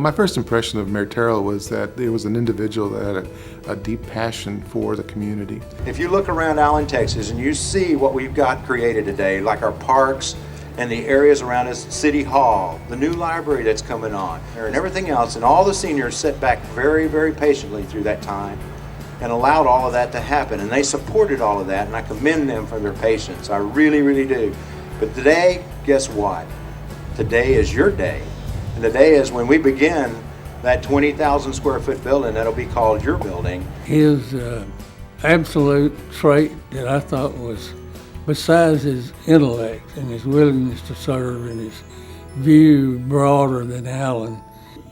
My first impression of Mayor Terrell was that it was an individual that had a deep passion for the community. If you look around Allen, Texas, and you see what we've got created today, like our parks and the areas around us, City Hall, the new library that's coming on, and everything else, and all the seniors sat back very, very patiently through that time and allowed all of that to happen, and they supported all of that, and I commend them for their patience. I really, really do. But today, guess what? Today is your day. And today is when we begin that 20,000 square foot building that'll be called your building. His absolute trait that I thought was, besides his intellect and his willingness to serve and his view broader than Allen,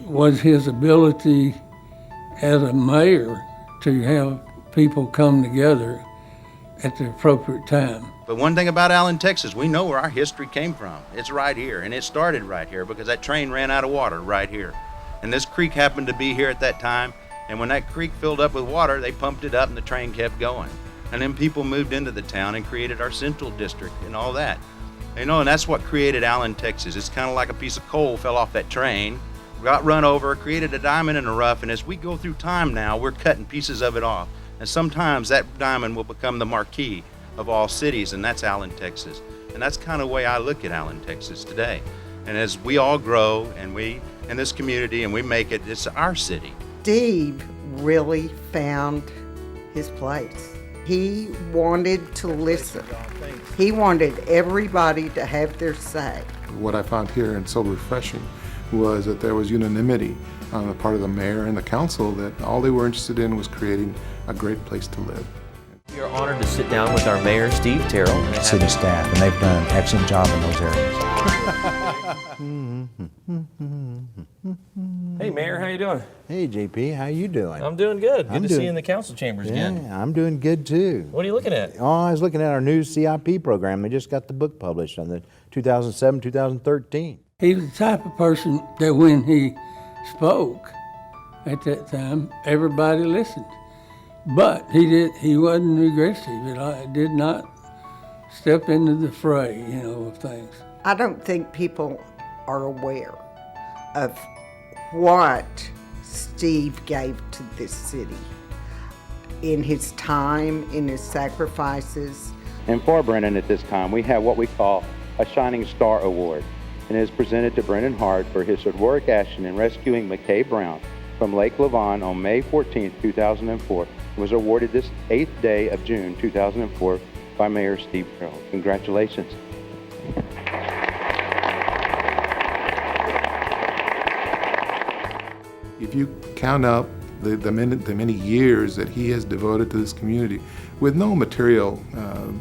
was his ability as a mayor to have people come together at the appropriate time. But one thing about Allen, Texas, we know where our history came from. It's right here, and it started right here because that train ran out of water right here. And this creek happened to be here at that time, and when that creek filled up with water, they pumped it up and the train kept going. And then people moved into the town and created our central district and all that. And that's what created Allen, Texas. It's kind of like a piece of coal fell off that train, got run over, created a diamond in the rough, and as we go through time now, we're cutting pieces of it off. And sometimes that diamond will become the marquee of all cities, and that's Allen, Texas. And that's kind of the way I look at Allen, Texas today. And as we all grow and we in this community and we make it, it's our city. Steve really found his place. He wanted to listen. He wanted everybody to have their say. What I found here and so refreshing was that there was unanimity on the part of the mayor and the council that all they were interested in was creating a great place to live. We are honored to sit down with our mayor, Steve Terrell. City staff, and they've done an excellent job in those areas. Hey, Mayor, how you doing? Hey, JP, how you doing? I'm doing good. Good I'm to see doing- you in the council chambers again. Yeah, I'm doing good too. What are you looking at? Oh, I was looking at our new CIP program. They just got the book published on the 2007-2013. He was the type of person that when he spoke at that time, everybody listened. But he wasn't aggressive. It did not step into the fray, of things. I don't think people are aware of what Steve gave to this city in his time, in his sacrifices. And for Brennan at this time, we have what we call a Shining Star Award, and it is presented to Brennan Hart for his heroic action in rescuing McKay Brown from Lake Lavon on May 14, 2004. It was awarded this 8th day of June 2004 by Mayor Steve Terrell. Congratulations. If you count out the many years that he has devoted to this community with no material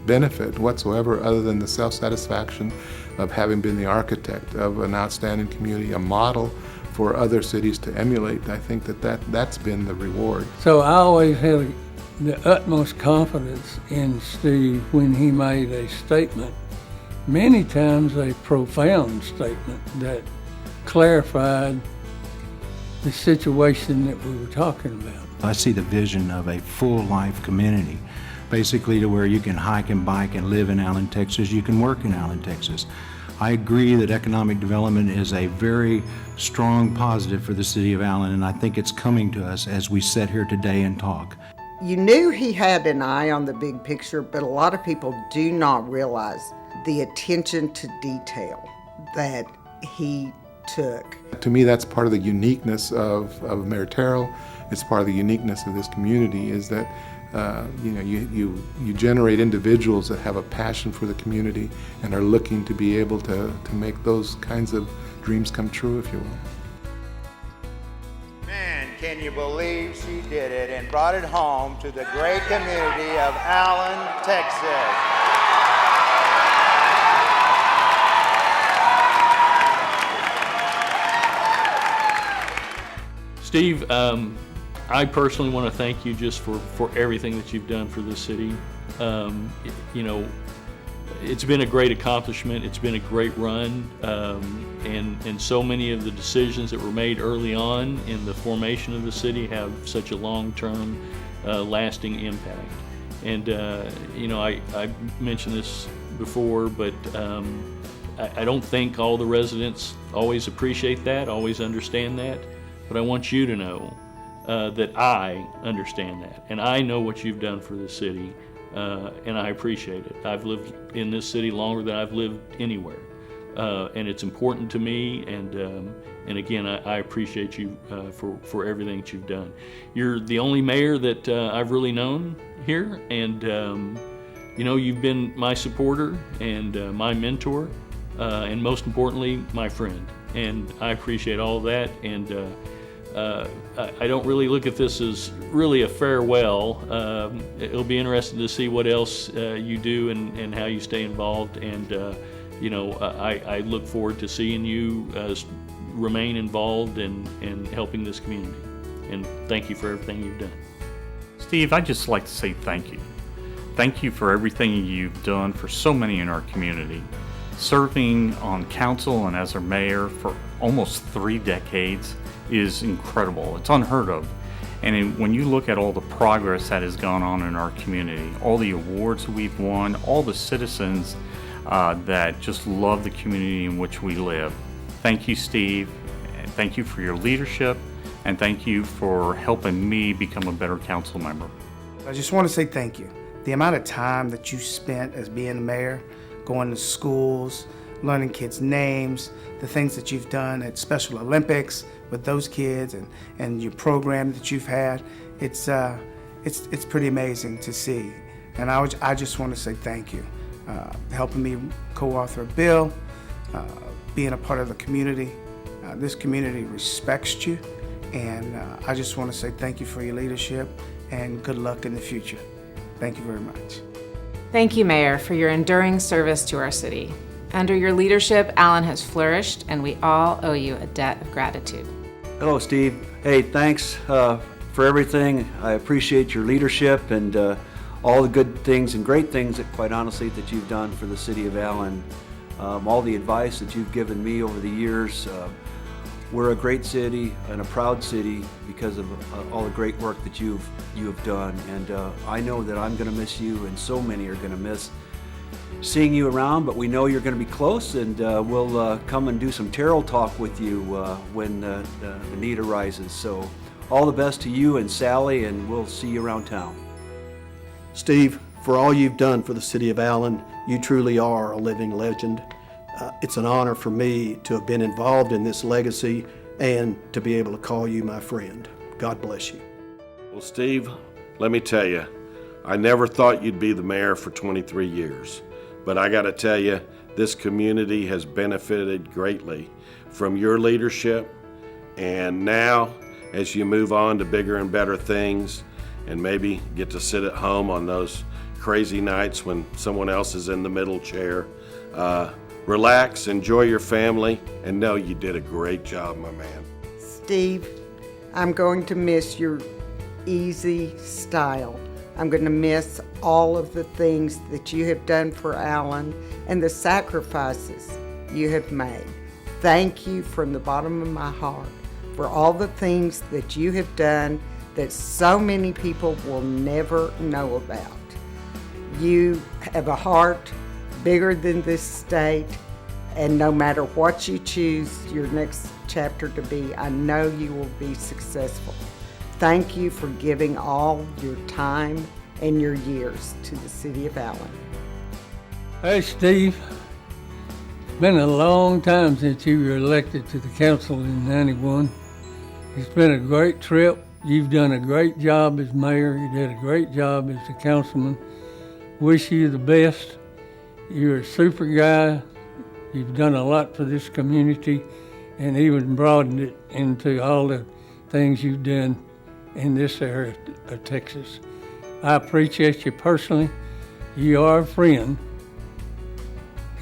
benefit whatsoever other than the self-satisfaction of having been the architect of an outstanding community, a model for other cities to emulate, I think that's been the reward. So I always had the utmost confidence in Steve when he made a statement, many times a profound statement that clarified the situation that we were talking about. I see the vision of a full life community, basically to where you can hike and bike and live in Allen, Texas. You can work in Allen, Texas. I agree that economic development is a very strong positive for the city of Allen, and I think it's coming to us as we sit here today and talk. You knew he had an eye on the big picture, but a lot of people do not realize the attention to detail that he took. To me, that's part of the uniqueness of Mayor Terrell. It's part of the uniqueness of this community is that you generate individuals that have a passion for the community and are looking to be able to make those kinds of dreams come true, if you will. Man, can you believe she did it and brought it home to the great community of Allen, Texas? Steve, I personally want to thank you just for everything that you've done for this city. It's been a great accomplishment. It's been a great run, and so many of the decisions that were made early on in the formation of the city have such a long-term, lasting impact. And I mentioned this before, but I don't think all the residents always appreciate that, always understand that. but I want you to know that I understand that, and I know what you've done for this city, and I appreciate it. I've lived in this city longer than I've lived anywhere, and it's important to me, and again, I appreciate you for everything that you've done. You're the only mayor that I've really known here, and you know, you've been my supporter and my mentor, and most importantly, my friend, and I appreciate all of that, and I don't really look at this as really a farewell. It'll be interesting to see what else you do and how you stay involved, and you know, I look forward to seeing you remain involved in helping this community, and thank you for everything you've done. Steve, I'd just like to say thank you. Thank you for everything you've done for so many in our community. Serving on council and as our mayor for almost 3 decades is incredible. It's unheard of. And when you look at all the progress that has gone on in our community, all the awards we've won, all the citizens that just love the community in which we live. Thank you, Steve. Thank you for your leadership, and thank you for helping me become a better council member. I just want to say thank you. The amount of time that you spent as being the mayor, going to schools, learning kids' names, the things that you've done at Special Olympics with those kids, and your program that you've had, it's pretty amazing to see. And I just want to say thank you. Helping me co-author a bill, being a part of the community. This community respects you, and I just want to say thank you for your leadership and good luck in the future. Thank you very much. Thank you, Mayor, for your enduring service to our city. Under your leadership, Allen has flourished, and we all owe you a debt of gratitude. Hello, Steve. Hey, thanks for everything. I appreciate your leadership and all the good things and great things that, quite honestly, that you've done for the city of Allen. All the advice that you've given me over the years. We're a great city and a proud city because of all the great work that you have done. And I know that I'm going to miss you, and so many are going to miss seeing you around, but we know you're going to be close, and we'll come and do some Terrell talk with you when the need arises. So all the best to you and Sally, and we'll see you around town. Steve, for all you've done for the city of Allen, you truly are a living legend. It's an honor for me to have been involved in this legacy and to be able to call you my friend. God bless you. Well, Steve, let me tell you, I never thought you'd be the mayor for 23 years. But I got to tell you, this community has benefited greatly from your leadership. And now, as you move on to bigger and better things, and maybe get to sit at home on those crazy nights when someone else is in the middle chair, relax, enjoy your family, and know you did a great job, my man. Steve, I'm going to miss your easy style. I'm going to miss all of the things that you have done for Allen and the sacrifices you have made. Thank you from the bottom of my heart for all the things that you have done that so many people will never know about. You have a heart bigger than this state, and no matter what you choose your next chapter to be, I know you will be successful. Thank you for giving all your time and your years to the city of Allen. Hey, Steve. It's been a long time since you were elected to the council in '91. It's been a great trip. You've done a great job as mayor. You did a great job as a councilman. Wish you the best. You're a super guy. You've done a lot for this community and even broadened it into all the things you've done in this area of Texas. I appreciate you personally. You are a friend,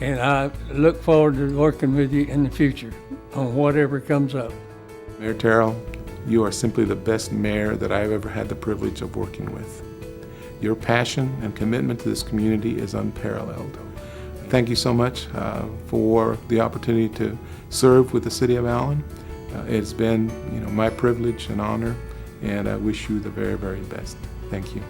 and I look forward to working with you in the future on whatever comes up. Mayor Terrell, you are simply the best mayor that I've ever had the privilege of working with. Your passion and commitment to this community is unparalleled. Thank you so much for the opportunity to serve with the city of Allen. It's been, my privilege and honor, and I wish you the very, very best. Thank you.